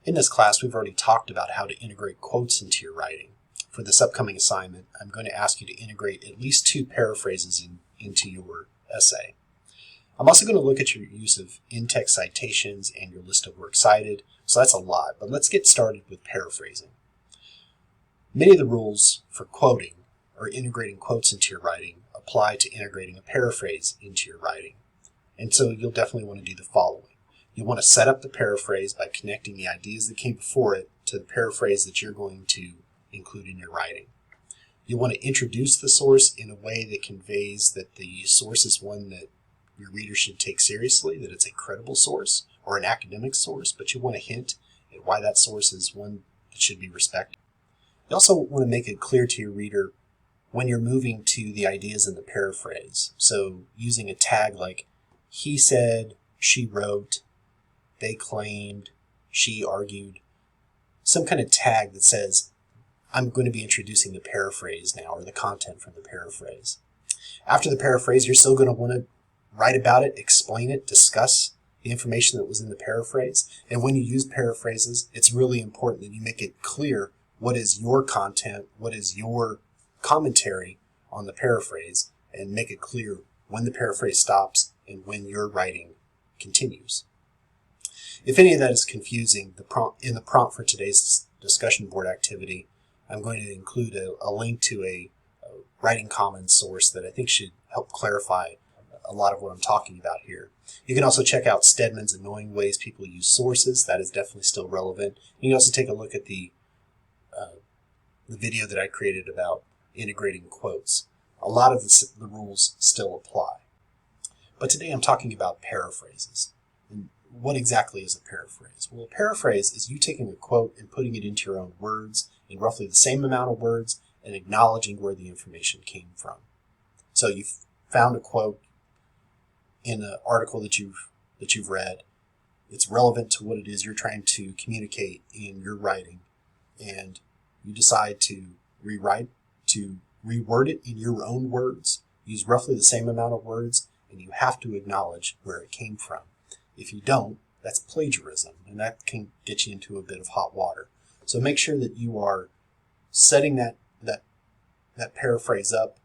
In this class, we've already talked about how to integrate quotes into your writing. For this upcoming assignment, I'm going to ask you to integrate at least 2 paraphrases into your essay. I'm also going to look at your use of in-text citations and your list of works cited, so that's a lot, but let's get started with paraphrasing. Many of the rules for quoting or integrating quotes into your writing apply to integrating a paraphrase into your writing, and so you'll definitely want to do the following. You want to set up the paraphrase by connecting the ideas that came before it to the paraphrase that you're going to include in your writing. You want to introduce the source in a way that conveys that the source is one that your reader should take seriously, that it's a credible source or an academic source, but you want to hint at why that source is one that should be respected. You also want to make it clear to your reader when you're moving to the ideas in the paraphrase. So using a tag like he said, she wrote, they claimed, she argued, some kind of tag that says, I'm going to be introducing the paraphrase now, or the content from the paraphrase. After the paraphrase, you're still going to want to write about it, explain it, discuss the information that was in the paraphrase. And when you use paraphrases, it's really important that you make it clear what is your content, what is your commentary on the paraphrase, and make it clear when the paraphrase stops and when your writing continues. If any of that is confusing, in the prompt for today's discussion board activity, I'm going to include a link to a Writing Commons source that I think should help clarify a lot of what I'm talking about here. You can also check out Stedman's Annoying Ways People Use Sources. That is definitely still relevant. You can also take a look at the video that I created about integrating quotes. A lot of the rules still apply. But today I'm talking about paraphrases. And what exactly is a paraphrase? Well, a paraphrase is you taking a quote and putting it into your own words in roughly the same amount of words and acknowledging where the information came from. So you've found a quote in an article that you've read. It's relevant to what it is you're trying to communicate in your writing, and you decide to reword it in your own words, use roughly the same amount of words, and you have to acknowledge where it came from. If you don't, that's plagiarism, and that can get you into a bit of hot water. So make sure that you are setting that paraphrase up,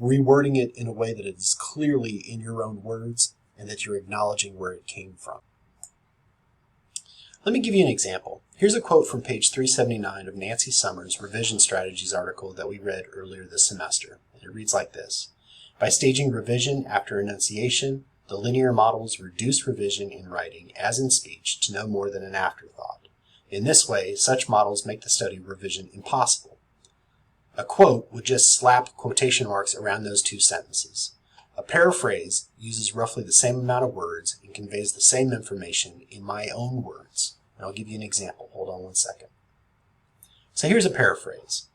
rewording it in a way that it is clearly in your own words, and that you're acknowledging where it came from. Let me give you an example. Here's a quote from page 379 of Nancy Summers' Revision Strategies article that we read earlier this semester. And it reads like this: by staging revision after enunciation, the linear models reduce revision in writing, as in speech, to no more than an afterthought. In this way, such models make the study of revision impossible. A quote would just slap quotation marks around those two sentences. A paraphrase uses roughly the same amount of words and conveys the same information in my own words. And I'll give you an example. Hold on one second. So here's a paraphrase.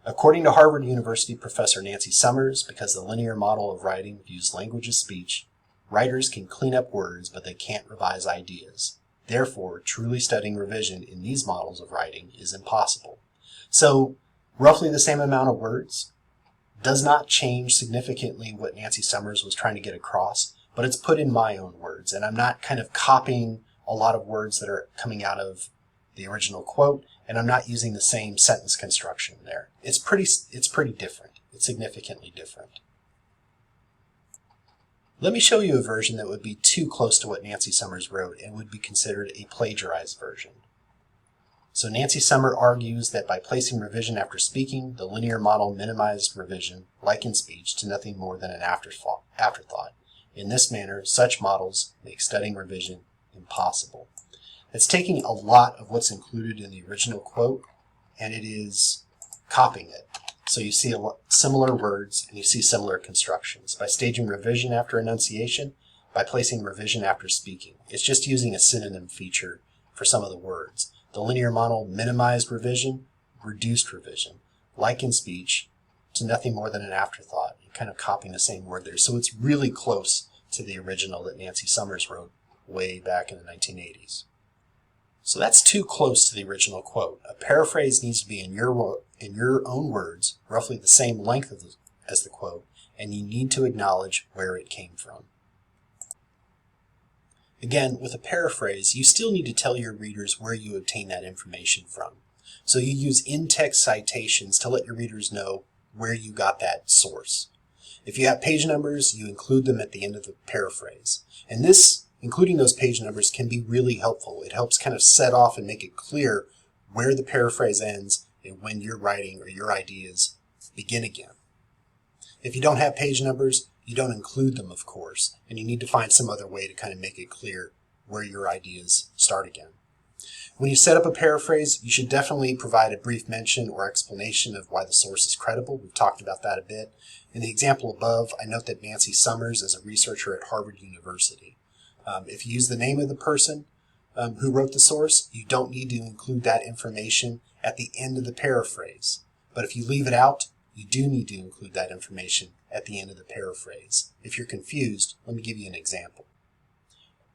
According to Harvard University professor Nancy Summers, because the linear model of writing views language as speech, writers can clean up words, but they can't revise ideas. Therefore, truly studying revision in these models of writing is impossible. So, roughly the same amount of words does not change significantly what Nancy Summers was trying to get across, but it's put in my own words, and I'm not kind of copying a lot of words that are coming out of the original quote, and I'm not using the same sentence construction there. It's pretty different. It's significantly different. Let me show you a version that would be too close to what Nancy Summers wrote and would be considered a plagiarized version. So Nancy Summers argues that by placing revision after speaking, the linear model minimized revision, like in speech, to nothing more than an afterthought. In this manner, such models make studying revision impossible. It's taking a lot of what's included in the original quote, and it is copying it. So you see similar words and you see similar constructions. By staging revision after enunciation, by placing revision after speaking. It's just using a synonym feature for some of the words. The linear model minimized revision, reduced revision, like in speech, to nothing more than an afterthought. You're kind of copying the same word there. So it's really close to the original that Nancy Summers wrote way back in the 1980s. So that's too close to the original quote. A paraphrase needs to be in your own words, roughly the same length as the quote, and you need to acknowledge where it came from. Again, with a paraphrase, you still need to tell your readers where you obtain that information from. So you use in-text citations to let your readers know where you got that source. If you have page numbers, you include them at the end of the paraphrase. And this, including those page numbers, can be really helpful. It helps kind of set off and make it clear where the paraphrase ends and when your writing or your ideas begin again. If you don't have page numbers, you don't include them, of course, and you need to find some other way to kind of make it clear where your ideas start again. When you set up a paraphrase, you should definitely provide a brief mention or explanation of why the source is credible. We've talked about that a bit. In the example above, I note that Nancy Summers is a researcher at Harvard University. If you use the name of the person who wrote the source, you don't need to include that information at the end of the paraphrase. But if you leave it out, you do need to include that information at the end of the paraphrase. If you're confused, let me give you an example.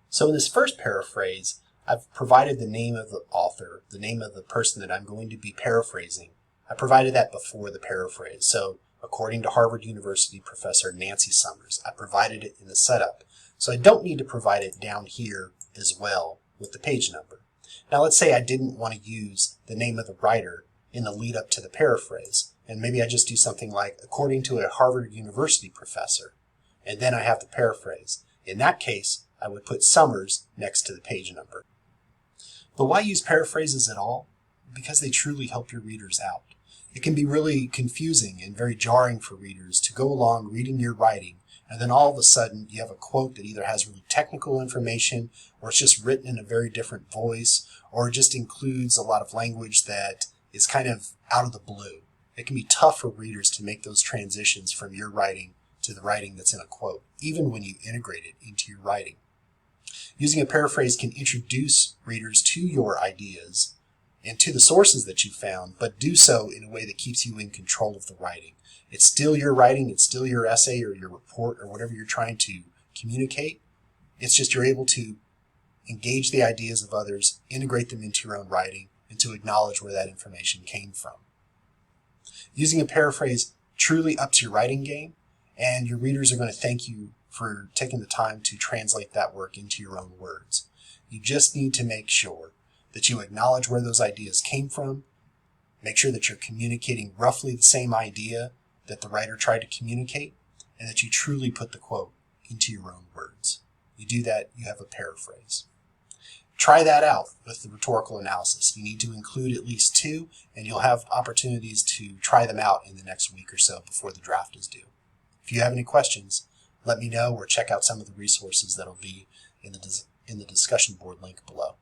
So in this first paraphrase, I've provided the name of the author, the name of the person that I'm going to be paraphrasing. I provided that before the paraphrase. So according to Harvard University professor Nancy Summers, I provided it in the setup. So I don't need to provide it down here as well with the page number. Now let's say I didn't want to use the name of the writer in the lead up to the paraphrase. And maybe I just do something like, according to a Harvard University professor, and then I have the paraphrase. In that case, I would put Summers next to the page number. But why use paraphrases at all? Because they truly help your readers out. It can be really confusing and very jarring for readers to go along reading your writing, and then all of a sudden you have a quote that either has really technical information, or it's just written in a very different voice, or it just includes a lot of language that is kind of out of the blue. It can be tough for readers to make those transitions from your writing to the writing that's in a quote, even when you integrate it into your writing. Using a paraphrase can introduce readers to your ideas and to the sources that you found, but do so in a way that keeps you in control of the writing. It's still your writing, it's still your essay or your report or whatever you're trying to communicate. It's just you're able to engage the ideas of others, integrate them into your own writing, and to acknowledge where that information came from. Using a paraphrase truly ups your writing game, and your readers are going to thank you for taking the time to translate that work into your own words. You just need to make sure that you acknowledge where those ideas came from, make sure that you're communicating roughly the same idea that the writer tried to communicate, and that you truly put the quote into your own words. You do that, you have a paraphrase. Try that out with the rhetorical analysis. You need to include at least 2, and you'll have opportunities to try them out in the next week or so before the draft is due. If you have any questions, let me know or check out some of the resources that'll be in the discussion board link below.